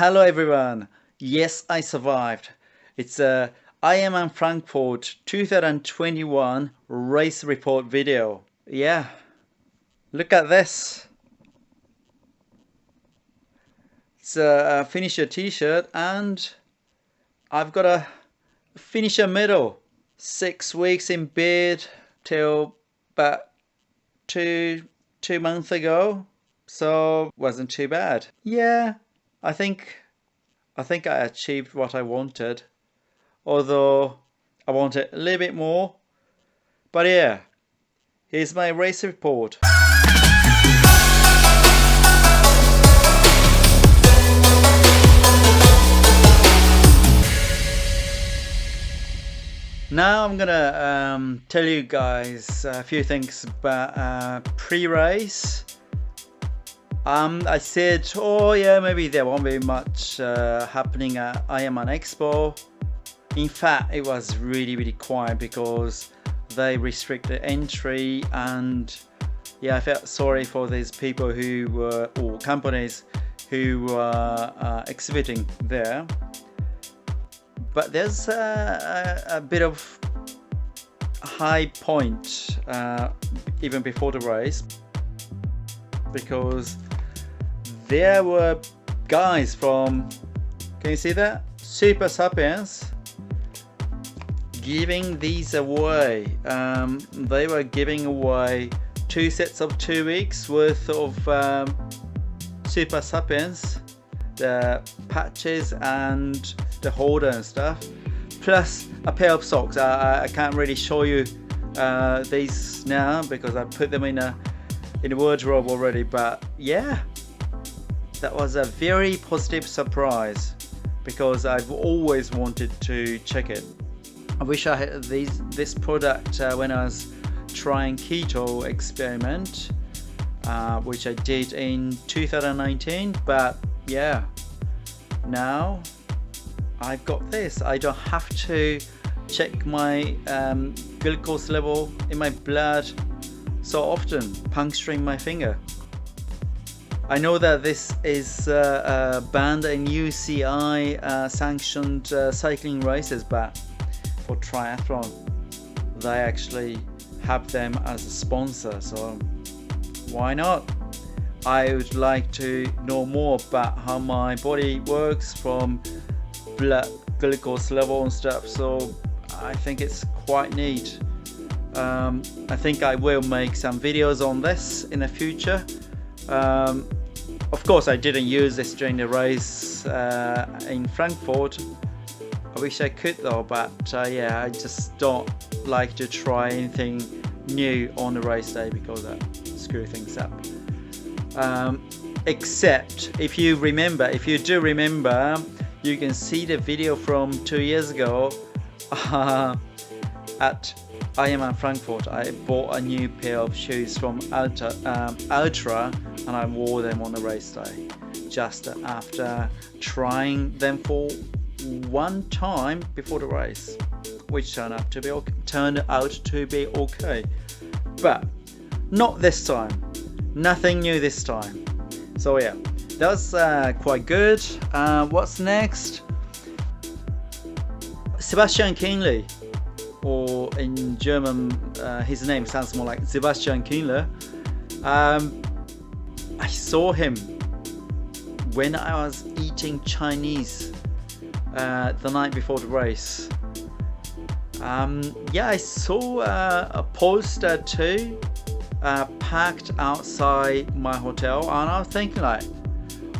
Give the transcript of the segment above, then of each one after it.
Hello everyone. Yes, I survived. It's a Ironman Frankfurt 2021 race report video. Yeah, look at this. It's a finisher t-shirt and I've got a finisher medal. 6 weeks in bed till about two months ago. So wasn't too bad. Yeah, I think I achieved what I wanted. Although I wanted a little bit more. But yeah, here's my race report. Now I'm gonna tell you guys a few things about pre-race. I said, oh yeah, maybe there won't be much happening at Ironman Expo. In fact, it was really quiet because they restricted entry, and yeah, I felt sorry for these people who were, or companies who were exhibiting there. But there's a bit of high point even before the race, because there were guys from, can you see that? Supersapiens giving these away. They were giving away 2 sets of 2 weeks worth of Supersapiens, the patches and the holder and stuff, plus a pair of socks. I can't really show you these now because I put them in a wardrobe already, but yeah, that was a very positive surprise because I've always wanted to check it. I wish I had this product when I was trying keto experiment, which I did in 2019, but yeah, now I've got this. I don't have to check my glucose level in my blood so often, puncturing my finger. I know that this is banned in UCI sanctioned cycling races, but for triathlon they actually have them as a sponsor, so why not? I would like to know more about how my body works from blood glucose level and stuff, so I think it's quite neat. I think I will make some videos on this in the future. Of course I didn't use this during the race in Frankfurt. I wish I could though, but yeah, I just don't like to try anything new on the race day because that screws things up. Except if you do remember, you can see the video from 2 years ago at Ironman Frankfurt. I bought a new pair of shoes from Ultra and I wore them on the race day just after trying them for one time before the race, which turned out to be okay, but not this time. Nothing new this time. So yeah, that's quite good. What's next? Sebastian Kienle, or in German his name sounds more like Sebastian Kienle. I saw him when I was eating Chinese the night before the race. Yeah, I saw a poster too packed outside my hotel, and I was thinking like,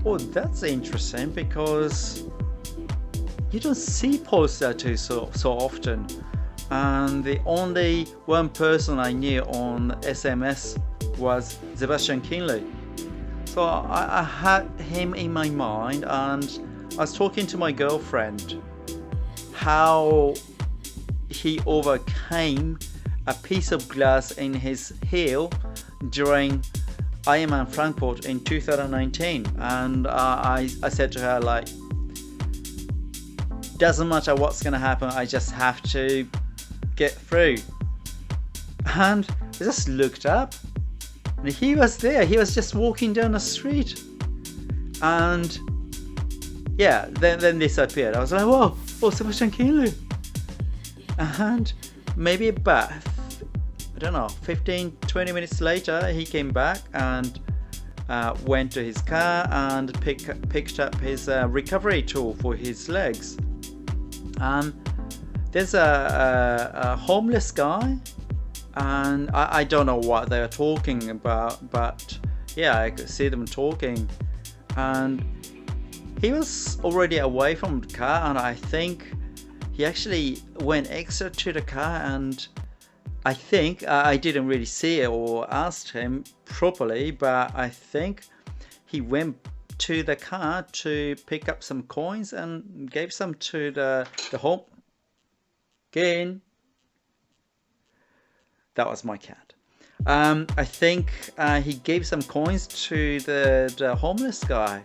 oh, that's interesting because you don't see poster too so often, and the only one person I knew on SMS was Sebastian Kienle. So I had him in my mind, and I was talking to my girlfriend how he overcame a piece of glass in his heel during Ironman Frankfurt in 2019, and I said to her like, doesn't matter what's gonna happen, I just have to get through. And I just looked up and he was there. He was just walking down the street, and yeah, then disappeared. I was like, whoa, oh, Sebastian Kienle. And maybe about, I don't know, 15-20 minutes later, he came back and went to his car and picked up his recovery tool for his legs. There's a homeless guy, and I don't know what they're talking about, but yeah, I could see them talking, and he was already away from the car, and I think he actually went extra to the car, and I think I didn't really see it or asked him properly, but I think he went to the car to pick up some coins and gave some to the home. Again, that was my cat. I think he gave some coins to the homeless guy,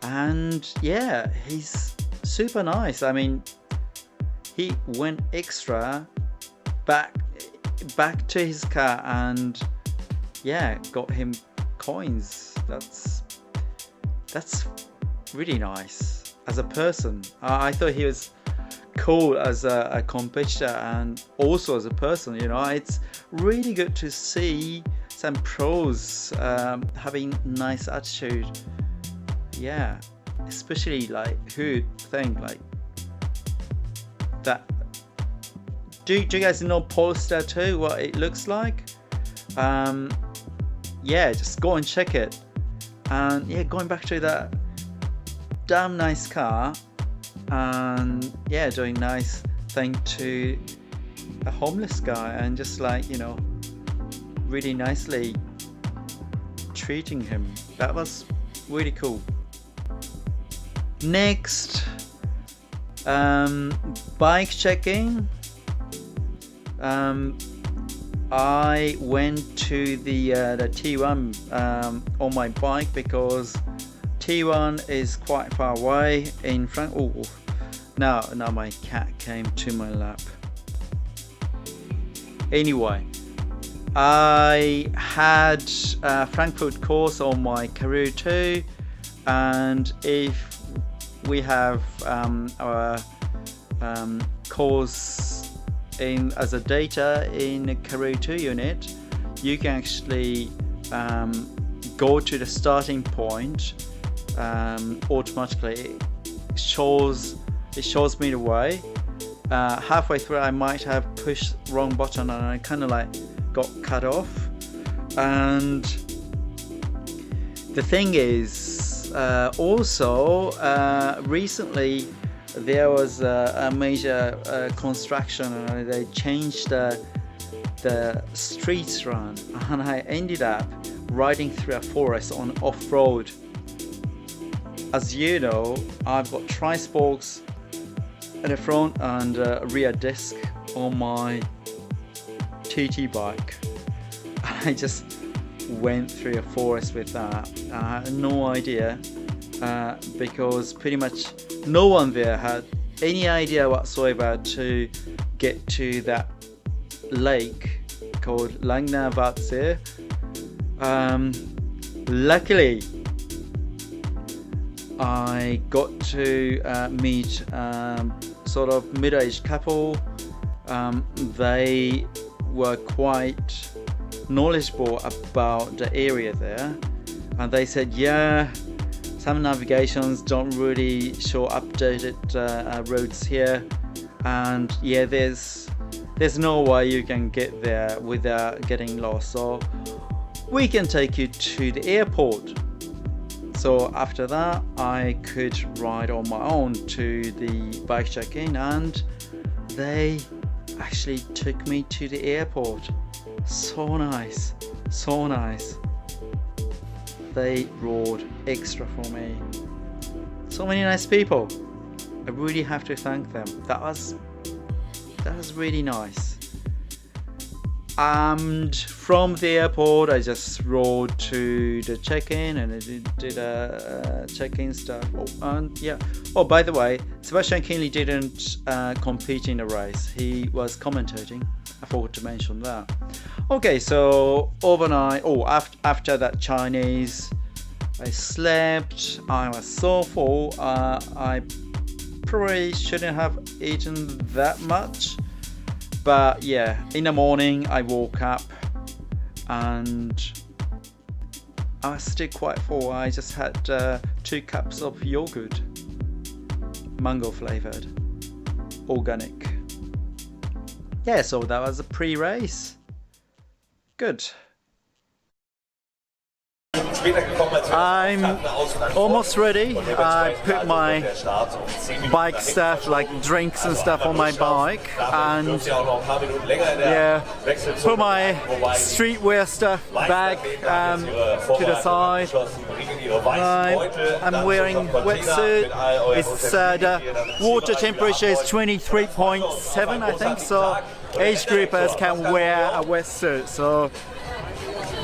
and yeah, he's super nice. I mean, he went extra back to his car and yeah, got him coins. That's really nice as a person. I thought he was cool as a competitor and also as a person. You know, it's really good to see some pros having nice attitude. Yeah, especially like who think like that. Do you guys know Polestar 2, what it looks like? Yeah, just go and check it. And yeah, going back to that damn nice car, and yeah, doing nice thing to a homeless guy, and just like, you know, really nicely treating him. That was really cool. Next, bike checking. I went to the T1 on my bike because T1 is quite far away in Frankfurt. Oh, now my cat came to my lap. Anyway, I had a Frankfurt course on my Karoo 2, and if we have our course as a data in a Karoo 2 unit, you can actually go to the starting point automatically. It shows me the way. Halfway through I might have pushed wrong button and I kind of like got cut off. And the thing is, also recently there was a major construction, and they changed the streets run, and I ended up riding through a forest on off-road. As you know, I've got tri-spokes at the front and a rear disc on my TT bike. I just went through a forest with that. I had no idea because pretty much no one there had any idea whatsoever to get to that lake called Langner Vatsee. Luckily, I got to meet sort of middle-aged couple. They were quite knowledgeable about the area there, and they said, yeah, some navigations don't really show updated roads here, and yeah, there's no way you can get there without getting lost, so we can take you to the airport. So after that, I could ride on my own to the bike check-in, and they actually took me to the airport. So nice, so nice. They rode extra for me. So many nice people. I really have to thank them. That was really nice. And from the airport, I just rode to the check-in, and I did a check-in stuff. Oh, and yeah. Oh, by the way, Sebastian Kienle didn't compete in the race. He was commentating. I forgot to mention that. Okay, so overnight. Oh, after that Chinese I slept, I was so full. I probably shouldn't have eaten that much, but yeah, in the morning I woke up and I was still quite full. I just had 2 cups of yogurt, mango flavored, organic. Yeah, so that was a pre-race. Good. I'm almost ready. I put my bike stuff, like drinks and stuff, on my bike, and yeah, put my streetwear stuff back to the side. I'm wearing wetsuit. It's the water temperature is 23.7, I think, so age groupers can wear a wetsuit. So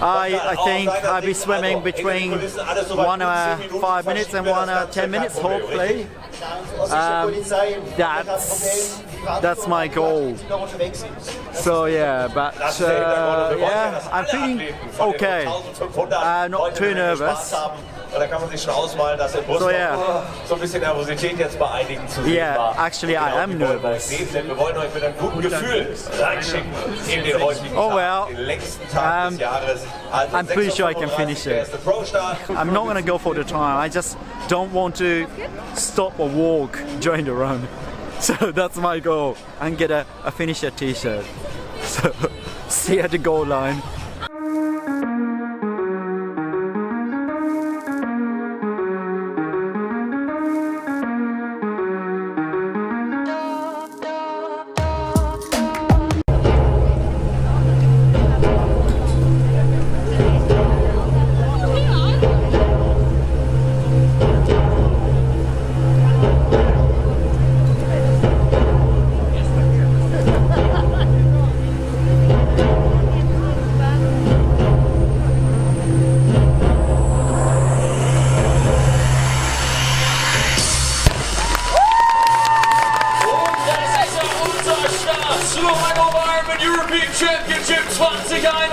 I think I'll be swimming between 1 hour 5 minutes and 1 hour 10 minutes, hopefully. That's my goal. So yeah, but yeah, I'm feeling okay. Not too nervous. So yeah. Yeah, actually I am nervous. Oh well, I'm pretty sure I can finish it. I'm not going to go for the time. I just don't want to stop or walk during the run. So that's my goal, and get a finisher t-shirt. So see you at the goal line. Ironman European Championship 2021.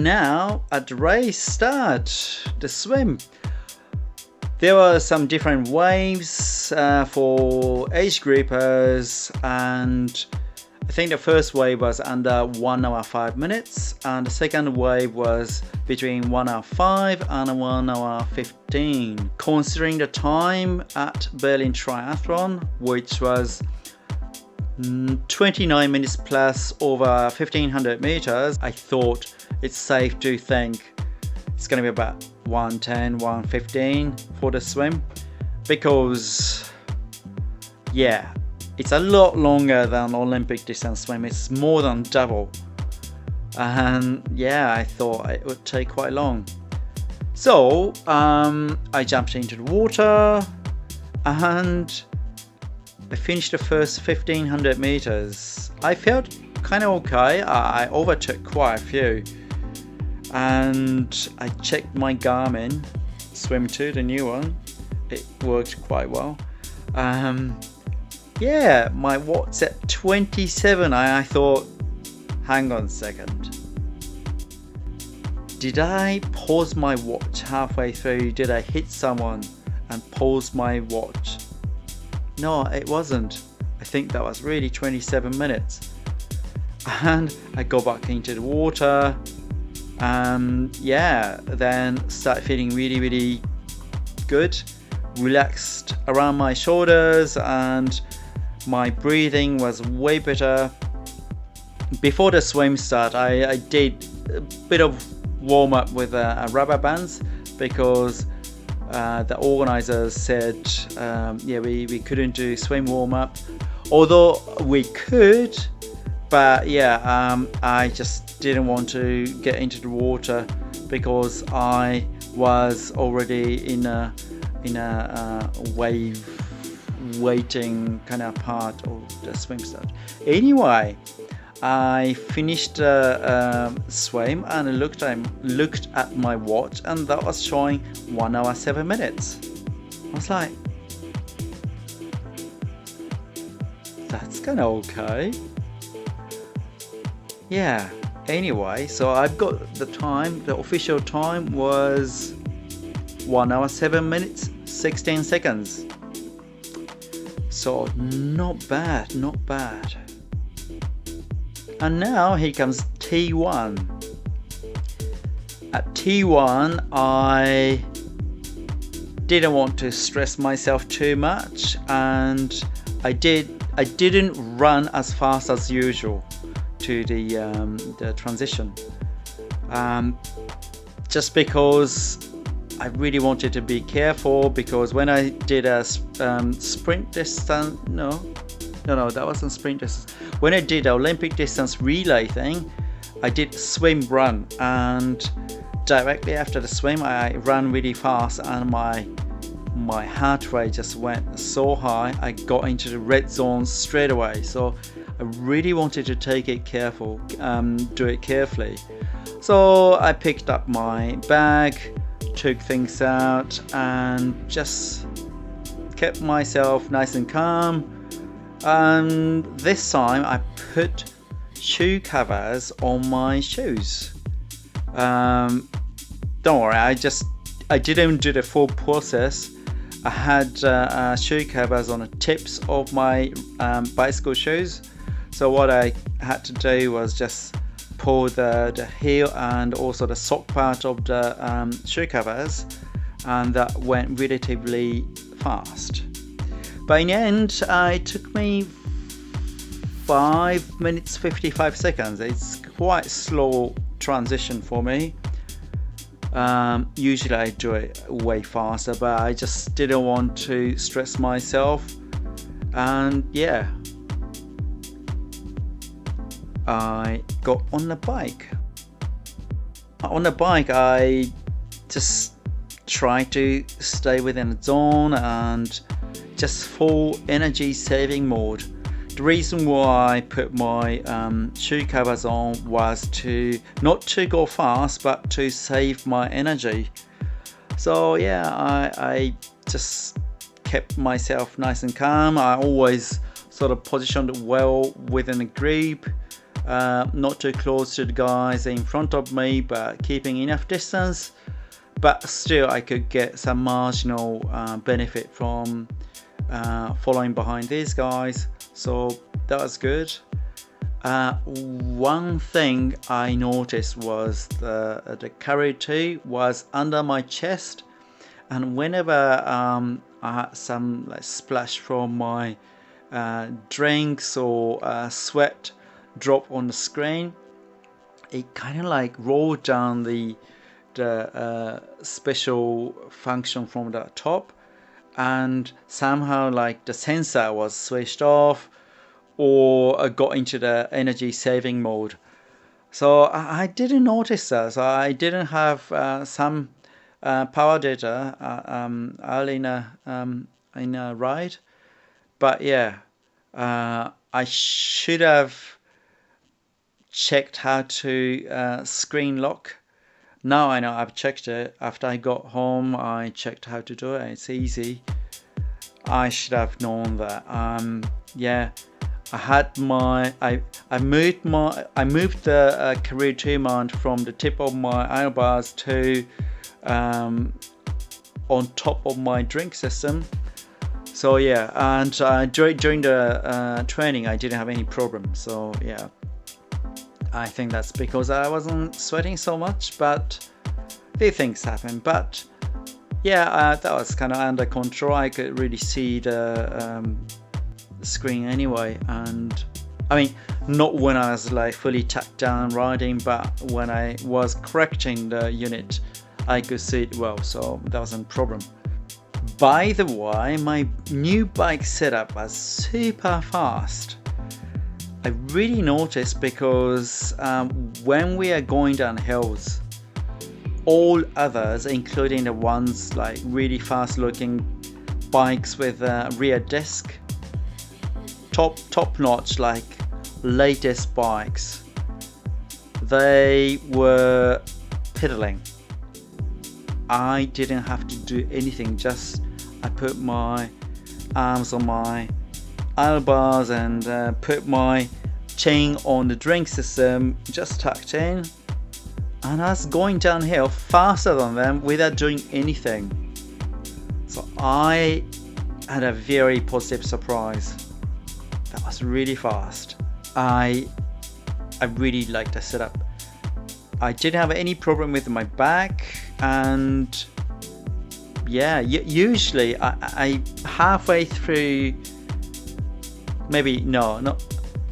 Now at the race start, the swim. There were some different waves for age groupers, and I think the first wave was under 1 hour 5 minutes, and the second wave was between 1 hour 5 and 1 hour 15. Considering the time at Berlin Triathlon, which was 29 minutes plus over 1500 meters, I thought it's safe to think it's going to be about 110, 115 for the swim, because yeah, it's a lot longer than Olympic distance swim. It's more than double, and yeah, I thought it would take quite long. So I jumped into the water and I finished the first 1500 meters. I felt kind of okay. I overtook quite a few, and I checked my Garmin Swim 2, the new one. It worked quite well. Yeah, my watch at 27. I thought, hang on a second. Did I pause my watch halfway through? Did I hit someone and pause my watch? No, it wasn't. I think that was really 27 minutes. And I go back into the water. Yeah, then start feeling really good, relaxed around my shoulders, and my breathing was way better. Before the swim start, I did a bit of warm up with rubber bands, because the organizers said yeah, we couldn't do swim warm up, although we could, but yeah, I just didn't want to get into the water because I was already in a wave waiting kind of part of the swim start. Anyway, I finished the swim and looked at my watch, and that was showing 1 hour 7 minutes. I was like, that's kind of okay. Yeah, anyway, so I've got the time. The official time was 1 hour 7 minutes 16 seconds. So not bad. And now here comes T1. At T1, I didn't want to stress myself too much, and I didn't run as fast as usual to the transition, just because I really wanted to be careful, because when I did a sprint distance, no, that wasn't sprint distance. When I did the Olympic distance relay thing, I did swim run, and directly after the swim I ran really fast, and my heart rate just went so high. I got into the red zone straight away. So I really wanted to take it careful, do it carefully. So I picked up my bag, took things out, and just kept myself nice and calm. And this time I put shoe covers on my shoes. Don't worry, I didn't do the full process. I had shoe covers on the tips of my bicycle shoes. So what I had to do was just pull the heel and also the sock part of the shoe covers, and that went relatively fast. But in the end, it took me 5 minutes 55 seconds. It's quite slow transition for me. Usually I do it way faster, but I just didn't want to stress myself. And yeah, I got on the bike. On the bike, I just try to stay within the zone and just full energy saving mode. The reason why I put my shoe covers on was not to go fast, but to save my energy. So yeah, I just kept myself nice and calm. I always sort of positioned well within a group. not too close to the guys in front of me, but keeping enough distance. But still, I could get some marginal benefit from following behind these guys. So that was good. One thing I noticed was the karate was under my chest, and whenever I had some splash from my drinks or sweat drop on the screen, it kind of rolled down the special function from the top, and somehow the sensor was switched off or got into the energy saving mode. So I didn't notice that. So I didn't have some power data early in a ride. But yeah, I should have checked how to screen lock. Now I know I've checked it. After I got home, I checked how to do it. It's easy. I should have known that. Yeah, I had I moved the karate mount from the tip of my handlebars to on top of my drink system. So yeah, and during the training, I didn't have any problem. So yeah, I think that's because I wasn't sweating so much, but these things happen. But yeah, that was kind of under control. I could really see the screen anyway, and I mean, not when I was fully tacked down riding, but when I was correcting the unit, I could see it well, so that wasn't a problem. By the way, my new bike setup was super fast. I really noticed because when we are going down hills, all others, including the ones really fast looking bikes with a rear disc, top notch latest bikes, they were pedaling. I didn't have to do anything, just I put my arms on my handlebars and put my chain on the drink system, just tucked in, and I was going downhill faster than them without doing anything. So I had a very positive surprise. That was really fast. I really liked the setup. I didn't have any problem with my back, and yeah, usually I halfway through,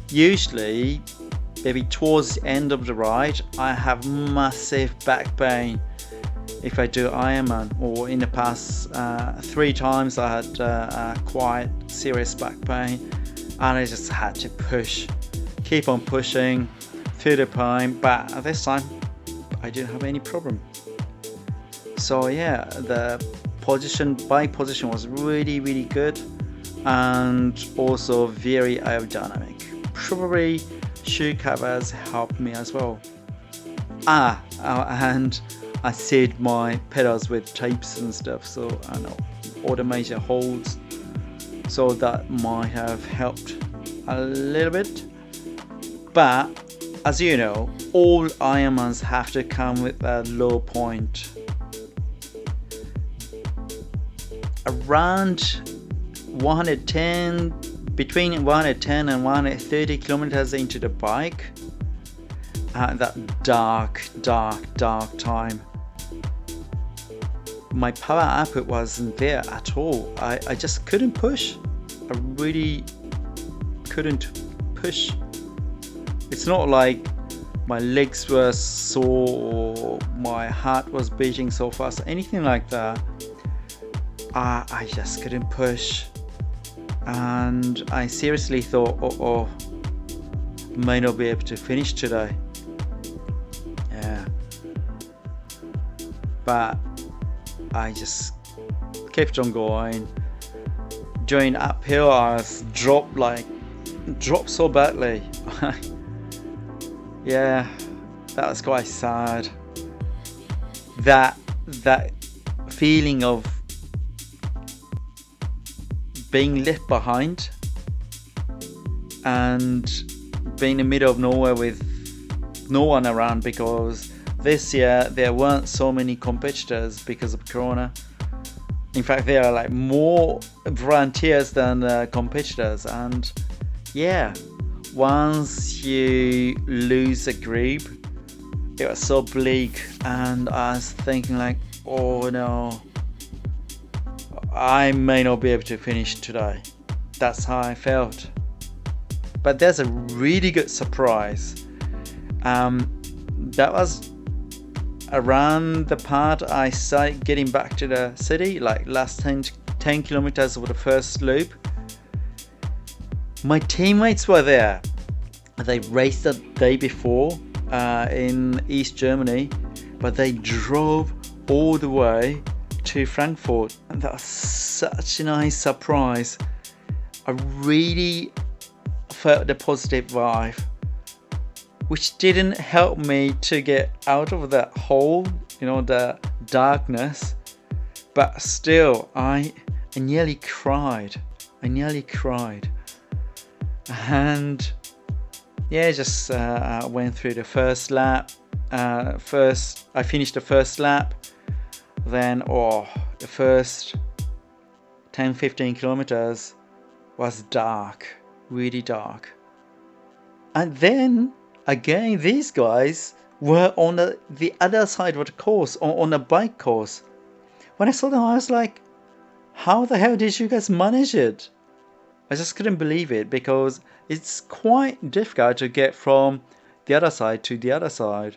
usually maybe towards the end of the ride, I have massive back pain if I do Ironman, or in the past 3 times I had quite serious back pain, and I just had to keep on pushing through the pain. But this time I didn't have any problem. So yeah, the bike position was really, really good, and also very aerodynamic. Probably shoe covers helped me as well. And I sealed my pedals with tapes and stuff, so I know all the major holes, so that might have helped a little bit. But as you know, all Ironmans have to come with a low point. Around 110, between 110 and 130 kilometers into the bike, at that dark time, my power output wasn't there at all. I just couldn't push. I really couldn't push. It's not like my legs were sore or my heart was beating so fast, anything like that. I just couldn't push, and I seriously thought, may not be able to finish today. Yeah, but I just kept on going. During uphill, I was dropped so badly. Yeah, that was quite sad. That feeling of being left behind and being in the middle of nowhere with no one around, because this year there weren't so many competitors because of Corona. In fact, there are like more volunteers than competitors, and yeah, once you lose a group, it was so bleak, and I was thinking like, oh no, I may not be able to finish today. That's how I felt. But there's a really good surprise. That was around the part I started getting back to the city, like last 10 kilometers of the first loop. My teammates were there. They raced the day before in East Germany, but they drove all the way to Frankfurt, and that was such a nice surprise. I really felt the positive vibe, which didn't help me to get out of that hole, the darkness, but still I nearly cried. And yeah, just went through the first lap. I finished the first lap. Then the first 10-15 kilometers was dark, really dark. And then again, these guys were on the other side of the course, on a bike course. When I saw them, I was like, how the hell did you guys manage it? I just couldn't believe it, because it's quite difficult to get from the other side to the other side,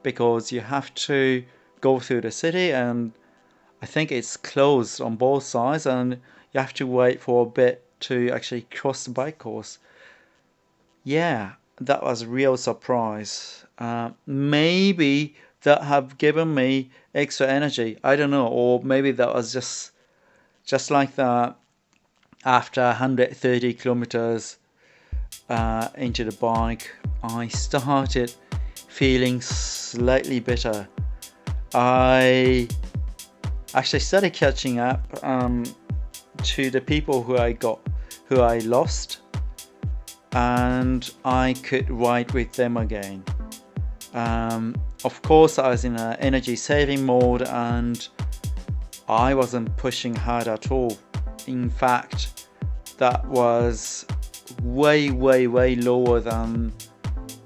because you have to go through the city, and I think it's closed on both sides, and you have to wait for a bit to actually cross the bike course. Yeah, that was a real surprise. Maybe that have given me extra energy, I don't know, or maybe that was just like that. After 130 kilometers into the bike, I started feeling slightly better. I actually started catching up to the people who I lost, and I could ride with them again. Of course, I was in an energy saving mode, and I wasn't pushing hard at all. In fact, that was way lower than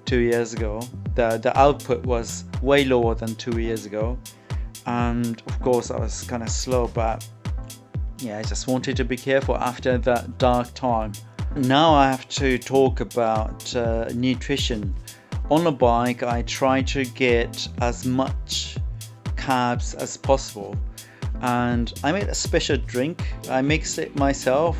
2 years ago. The output was way lower than 2 years ago, and of course I was kind of slow, but yeah, I just wanted to be careful after that dark time. Now I have to talk about nutrition. On a bike, I try to get as much carbs as possible, and I made a special drink. I mix it myself.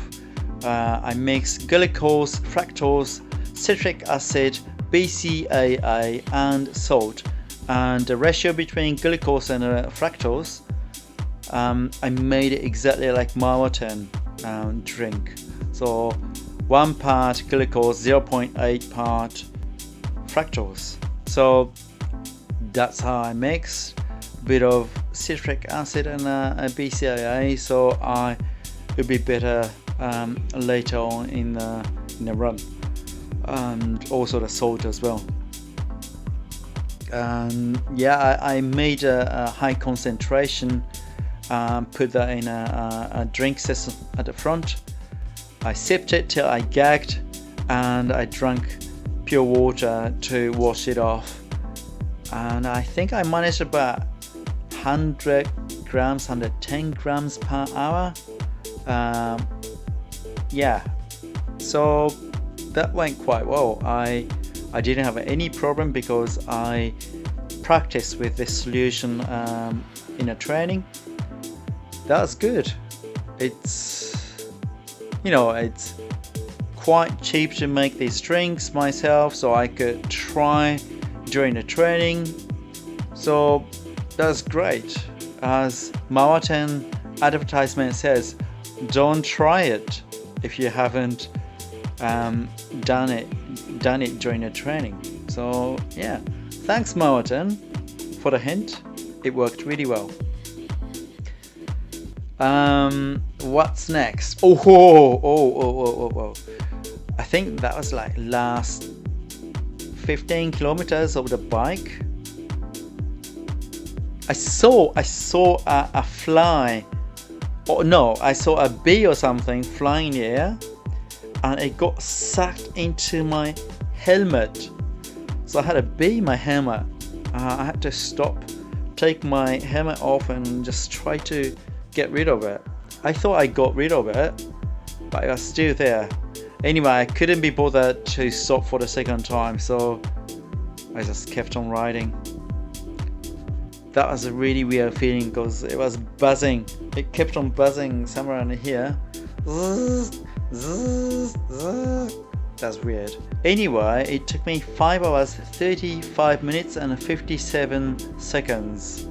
I mix glucose, fructose, citric acid, BCAA and salt, and the ratio between glucose and fructose, I made it exactly like Martin drink. So 1 part glucose, 0.8 part fructose. So that's how I mixed a bit of citric acid and a BCAA, so it would be better later on in the run, and also the salt as well. Yeah, I made a high concentration, put that in a drink system at the front. I sipped it till I gagged, and I drank pure water to wash it off, and I think I managed about 100 grams, 110 grams per hour. Yeah, so that went quite well. I didn't have any problem because I practiced with this solution in a training. That's good. It's quite cheap to make these drinks myself, so I could try during the training. So that's great. As Martin advertisement says, don't try it if you haven't done it during the training. So yeah, thanks Martin for the hint. It worked really well. What's next? Oh. I think that was like last 15 kilometers of the bike, I saw a fly, or no, I saw a bee or something flying in the air, and it got sucked into my helmet. So I had a bee in my helmet. I had to stop, take my helmet off, and just try to get rid of it. I thought I got rid of it, but it was still there. Anyway, I couldn't be bothered to stop for the second time, so I just kept on riding. That was a really weird feeling because it was buzzing. It kept on buzzing somewhere in here. That's weird. Anyway, it took me 5 hours, 35 minutes and 57 seconds.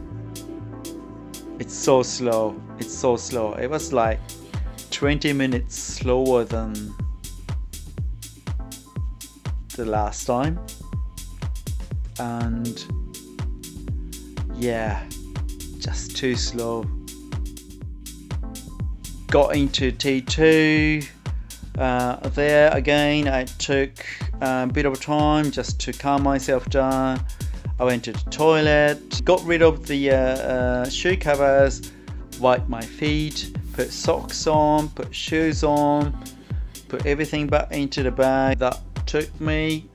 It's so slow. It's so slow. It was like 20 minutes slower than the last time. And yeah, just too slow. Got into T2. There again, I took a bit of time just to calm myself down. I went to the toilet, got rid of the shoe covers, wiped my feet, put socks on, put shoes on, put everything back into the bag. That took me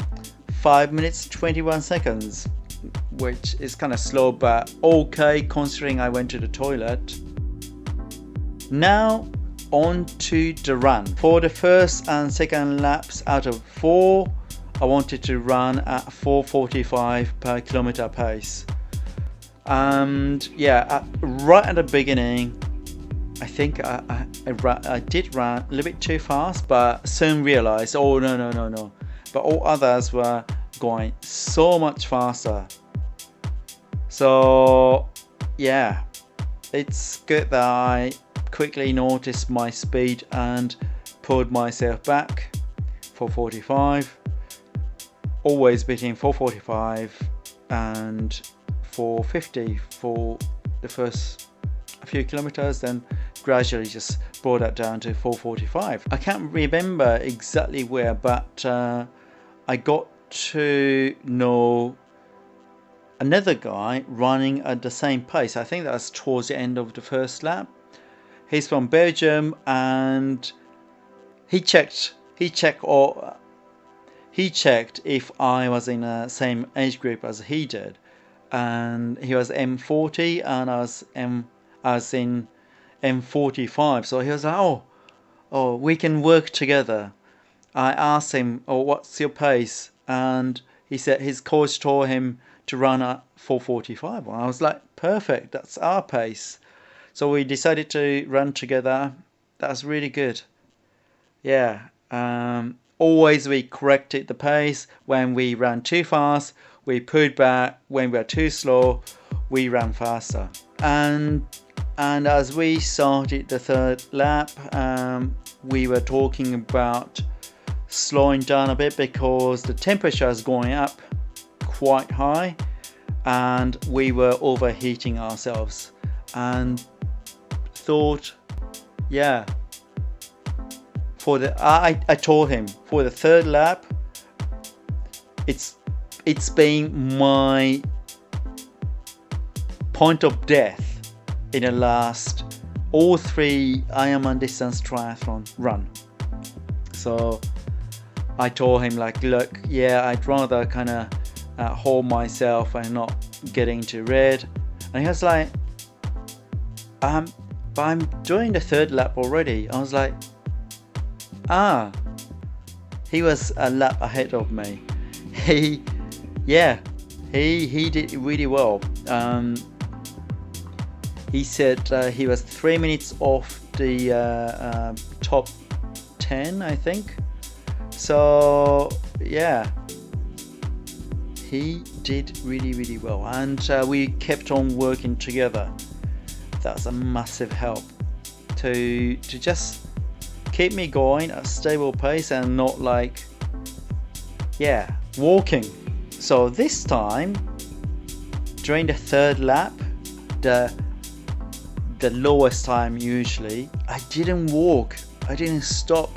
5 minutes 21 seconds, which is kind of slow, but okay considering I went to the toilet. Now on to the run. For the first and second laps out of 4, I wanted to run at 4:45 per kilometer pace. And yeah, right at the beginning, I think I did run a little bit too fast, but soon realized, oh no. But all others were going so much faster. So yeah, it's good that I quickly noticed my speed and pulled myself back. 4:45, always between 4:45 and 4:50 for the first few kilometers, then gradually just brought that down to 4:45. I can't remember exactly where, but I got to know another guy running at the same pace. I think that was towards the end of the first lap. He's from Belgium, and he checked if I was in the same age group as he did, and he was M40 and I was in M45. So he was like, oh, we can work together. I asked him, what's your pace? And he said his coach told him to run at 4:45. And I was like, perfect, that's our pace. So we decided to run together. That's really good. Yeah. Always we corrected the pace. When we ran too fast, we pulled back. When we were too slow, we ran faster. And as we started the third lap, we were talking about slowing down a bit because the temperature is going up quite high and we were overheating ourselves. And thought, yeah, I told him for the third lap, it's been my point of death in the last all 3 Ironman distance triathlon run. So I told him, like, look, yeah, I'd rather kind of hold myself and not get into red. And he was like, but I'm doing the third lap already. I was like, he was a lap ahead of me. He did really well. He said he was 3 minutes off the top 10, I think. So yeah, he did really well, and we kept on working together. That's a massive help to just keep me going at a stable pace and not like, yeah, walking. So this time, during the third lap, the lowest time usually, I didn't walk, I didn't stop,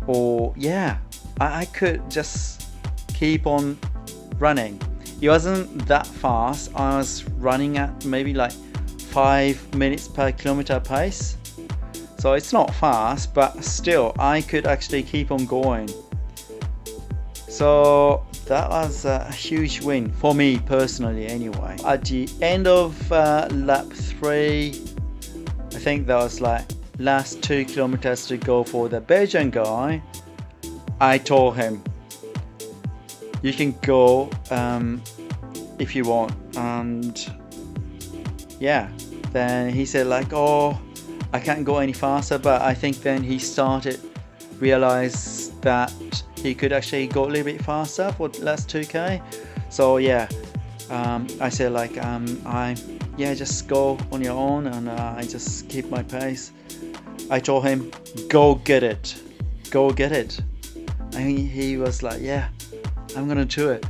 or yeah, I could just keep on running. It wasn't that fast. I was running at maybe like 5 minutes per kilometer pace. So it's not fast, but still I could actually keep on going. So that was a huge win for me personally anyway. At the end of lap 3, I think that was like last 2 kilometers to go for the Belgian guy. I told him, you can go if you want. And yeah, then he said like, oh, I can't go any faster. But I think then he started realize that he could actually go a little bit faster for the last 2k. So yeah, I said like, just go on your own, and I just keep my pace. I told him, go get it. And he was like, yeah, I'm gonna do it.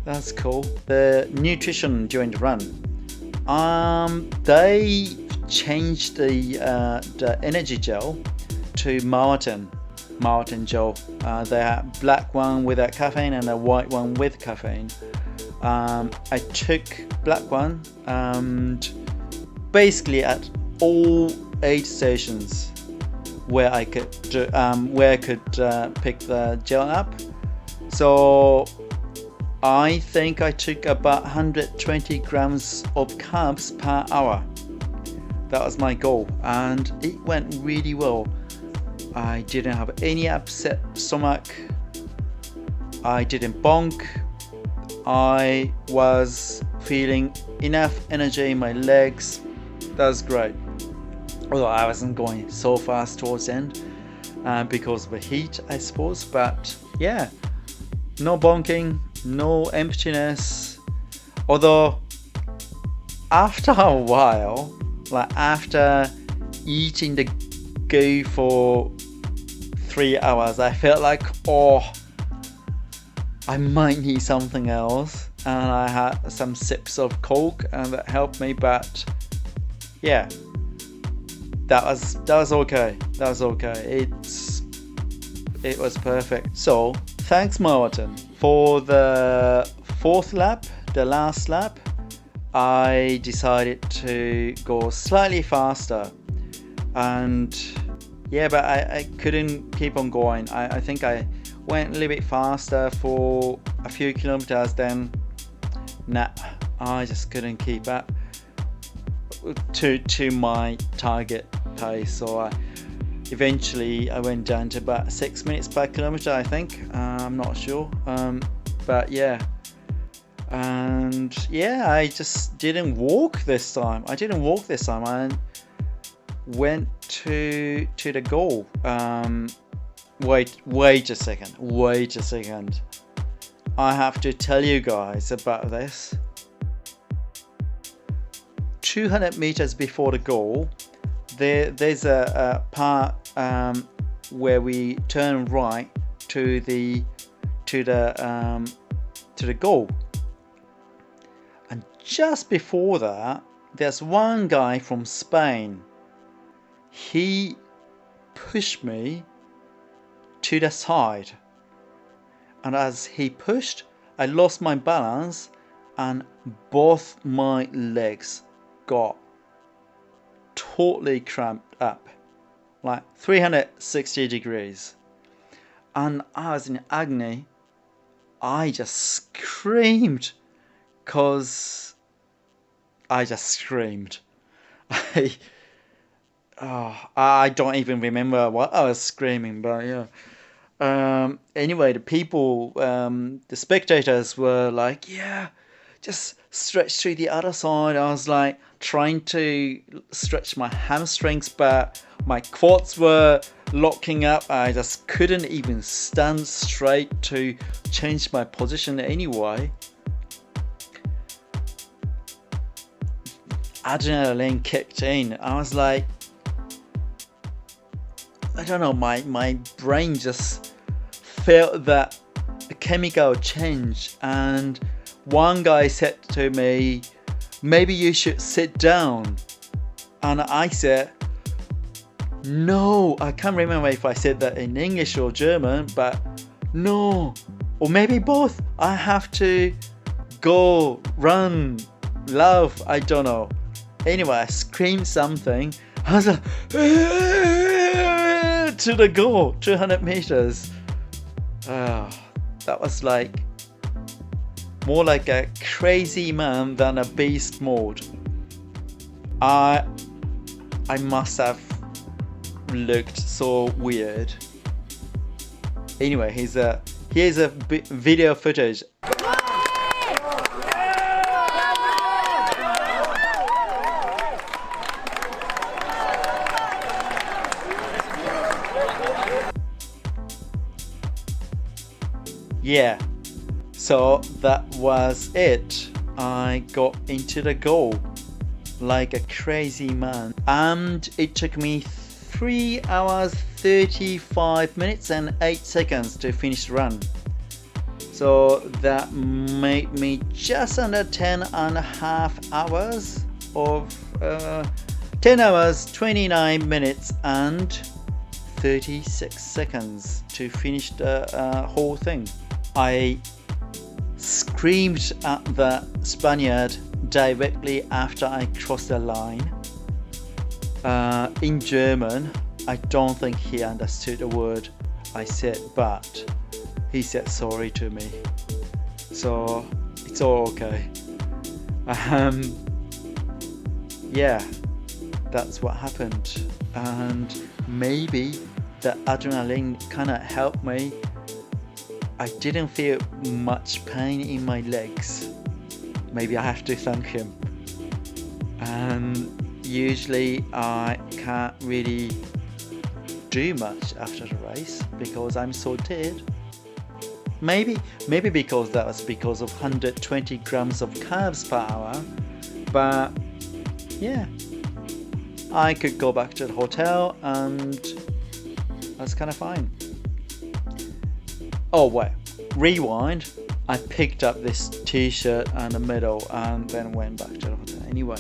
That's cool. The nutrition during the run, they changed the energy gel to Martin gel. They had black one without caffeine and a white one with caffeine. I took black one, and basically at all aid stations where I could pick the gel up. So I think I took about 120 grams of carbs per hour. That was my goal, and it went really well. I didn't have any upset stomach. I didn't bonk. I was feeling enough energy in my legs. That was great. Although I wasn't going so fast towards the end because of the heat, I suppose. But yeah, no bonking, no emptiness. Although after a while, like after eating the goo for 3 hours, I felt like, oh, I might need something else. And I had some sips of Coke, and that helped me. But yeah, that was okay. It was perfect. So thanks, Martin. For the 4th lap, the last lap, I decided to go slightly faster, and yeah, but I couldn't keep on going. I think I went a little bit faster for a few kilometers, then I just couldn't keep up to my target pace. So eventually I went down to about 6 minutes per kilometer, I think. I'm not sure, but yeah. And yeah, I just didn't walk this time. I went to the goal. Wait a second. I have to tell you guys about this. 200 meters before the goal, there's a part where we turn right to the goal. And just before that, there's one guy from Spain. He pushed me to the side, and as he pushed, I lost my balance, and both my legs got totally cramped up, like 360 degrees, and I was in agony. I just screamed. I don't even remember what I was screaming, but yeah. Anyway, the people, the spectators were like, yeah, just stretch to the other side. I was like trying to stretch my hamstrings, but my quads were locking up. I just couldn't even stand straight to change my position anyway. Adrenaline kicked in. I was like, I don't know, my brain just felt that chemical change, and one guy said to me, maybe you should sit down, and I said, no, I can't remember if I said that in English or German, but no, Or maybe both. I have to go, run, love, I don't know. Anyway, I screamed something. I was like, to the goal, 200 meters. That was like more like a crazy man than a beast mode. I must have looked so weird. Anyway, here's a video footage. Yeah, so that was it. I got into the goal like a crazy man, and it took me 3 hours 35 minutes and 8 seconds to finish the run. So that made me just under 10.5 hours of 10 hours 29 minutes and 36 seconds to finish the whole thing. I screamed at the Spaniard directly after I crossed the line in German. I don't think he understood a word I said, but he said sorry to me, so it's all okay. Yeah, that's what happened, and maybe the adrenaline kind of helped me. I didn't feel much pain in my legs. Maybe I have to thank him. And usually I can't really do much after the race because I'm so tired. Maybe because that was because of 120 grams of carbs per hour. But yeah, I could go back to the hotel and that's kind of fine. Oh wait, rewind. I picked up this t-shirt and a medal and then went back to the hotel. Anyway,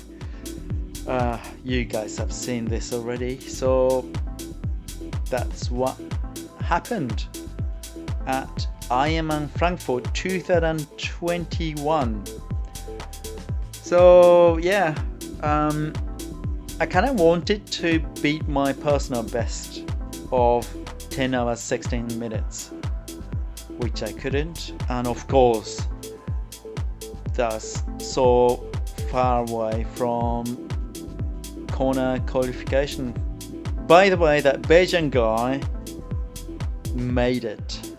you guys have seen this already, so that's what happened at Ironman Frankfurt 2021. So yeah, I kind of wanted to beat my personal best of 10 hours 16 minutes, which I couldn't, and of course that's so far away from Kona qualification. By the way, that Belgian guy made it.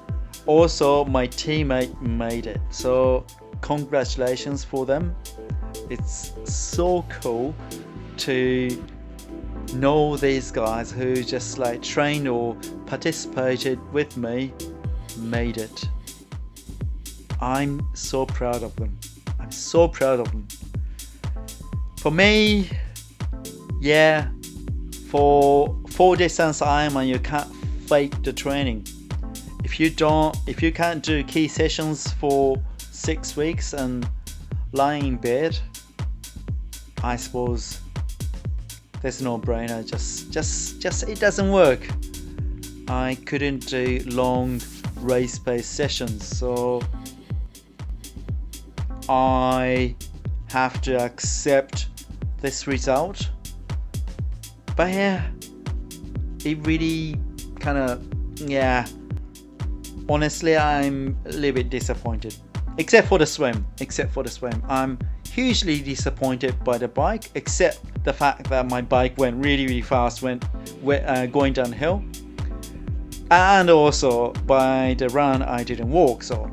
Also, my teammate made it. So congratulations for them. It's so cool to know these guys who just like trained or participated with me made it. I'm so proud of them. I'm so proud of them. For me, yeah, for distance Ironman, you can't fake the training. If you can't do key sessions for 6 weeks and lying in bed, I suppose there's no brainer. Just it doesn't work. I couldn't do long race pace sessions, so I have to accept this result. But yeah, it really kind of, yeah, honestly I'm a little bit disappointed, except for the swim. I'm hugely disappointed by the bike, except the fact that my bike went really fast when going downhill, and also by the run I didn't walk, so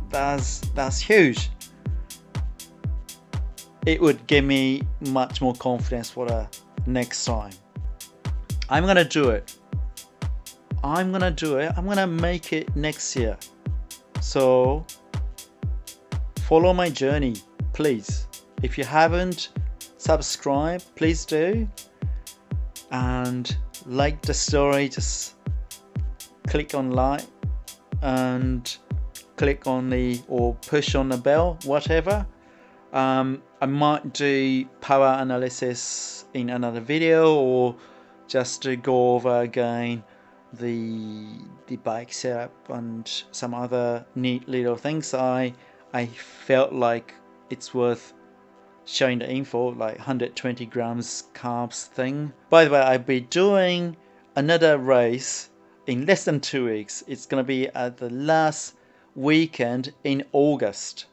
that's huge. It would give me much more confidence for the next time. I'm gonna do it. I'm gonna make it next year. So follow my journey, please. If you haven't subscribed, please do. And like the story, just click on like and click on or push on the bell, whatever. I might do power analysis in another video, or just to go over again the bike setup and some other neat little things, I felt like it's worth showing the info, like 120 grams carbs thing. By the way, I'll be doing another race in less than 2 weeks. It's gonna be at the last weekend in August.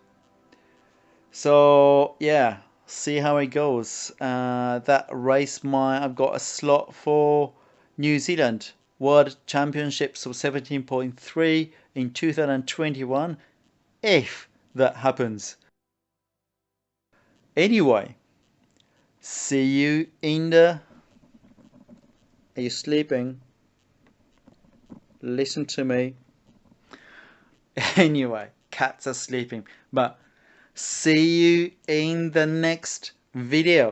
So yeah, see how it goes. That race, I've got a slot for New Zealand World Championships of 17.3 in 2021, if that happens. Anyway, see you in the... Are you sleeping? Listen to me. Anyway, cats are sleeping, but see you in the next video.